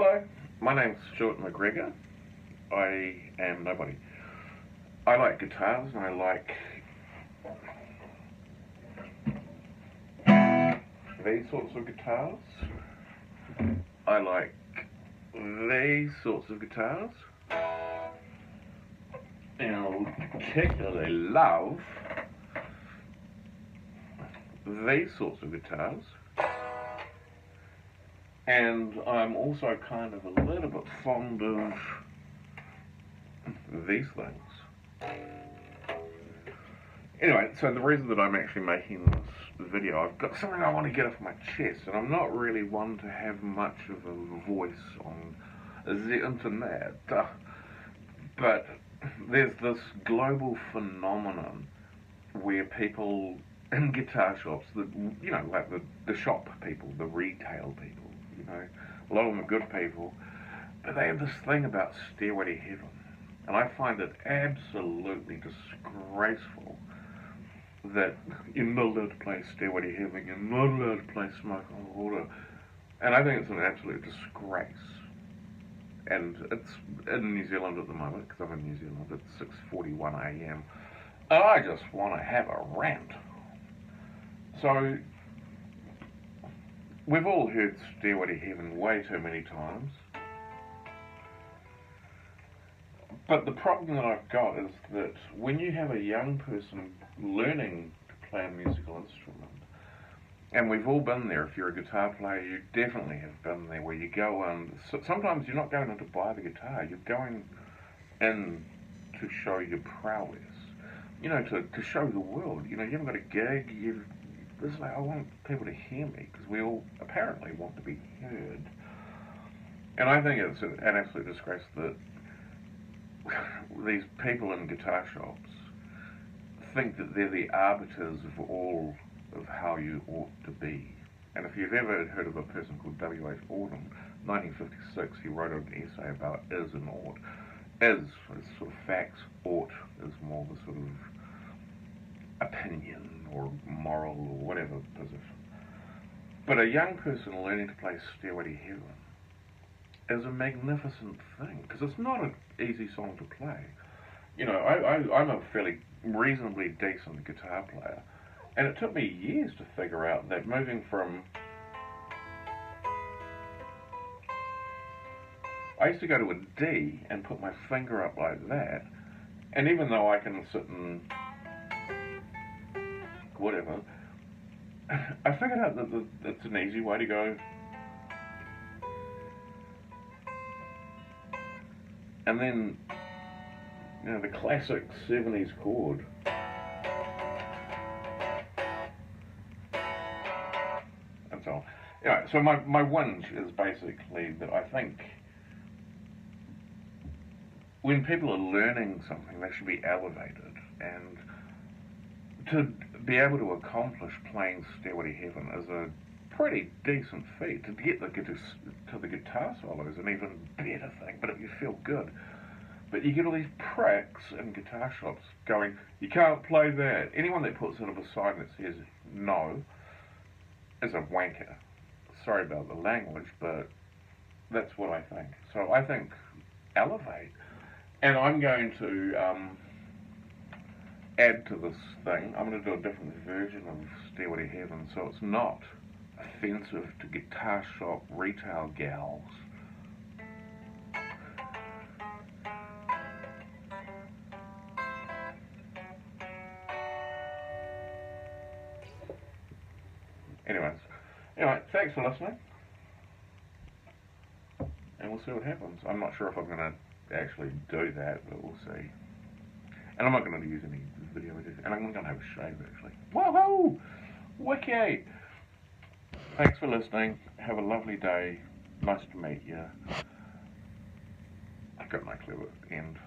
Hello, my name's Stuart McGregor. I am nobody. I like guitars and I like these sorts of guitars. I like these sorts of guitars. And I particularly love these sorts of guitars. And I'm also kind of a little bit fond of these things. Anyway, so the reason that I'm actually making this video, I've got something I want to get off my chest, and I'm not really one to have much of a voice on the internet, but there's this global phenomenon where people in guitar shops, like the shop people, the retail people, a lot of them are good people, but they have this thing about Stairway to Heaven, and I find it absolutely disgraceful that you're not allowed to play Stairway to Heaven, you're not allowed to play Smoke on the Water, and I think it's an absolute disgrace. And it's in New Zealand at the moment, because I'm in New Zealand, it's 6:41 AM, and I just want to have a rant. So, we've all heard Stairway to Heaven way too many times. But the problem that I've got is that when you have a young person learning to play a musical instrument, and we've all been there, if you're a guitar player, you definitely have been there, where you go in, sometimes you're not going in to buy the guitar, you're going in to show your prowess, to show the world. You haven't got a gig, it's like, I want people to hear me, because we all apparently want to be heard. And I think it's an absolute disgrace that these people in guitar shops think that they're the arbiters of all of how you ought to be. And if you've ever heard of a person called W.H. Auden, 1956, he wrote an essay about is and ought. Is sort of facts, ought is more the sort of opinion or moral or whatever position. But a young person learning to play Stairway to Heaven is a magnificent thing, because it's not an easy song to play. I'm a fairly reasonably decent guitar player, and it took me years to figure out that moving from... I used to go to a D and put my finger up like that, and even though I can sit and whatever, I figured out that it's an easy way to go. And then, the classic 70s chord. And so on. So my whinge is basically that I think when people are learning something, they should be elevated. And to be able to accomplish playing Stairway to Heaven is a pretty decent feat. To get to the guitar solos, an even better thing, but if you feel good. But you get all these pricks in guitar shops going, you can't play that. Anyone that puts it up a sign that says no is a wanker. Sorry about the language, but that's what I think. So I think elevate. And I'm going to add to this thing. I'm going to do a different version of Stairway to Heaven, so it's not offensive to guitar shop retail gals. Anyway, thanks for listening, and we'll see what happens. I'm not sure if I'm going to actually do that, but we'll see. And I'm not going to use any video editing, and I'm going to have a shave, actually. Woohoo! Wiki! Thanks for listening. Have a lovely day. Nice to meet you. I've got no clue at the end.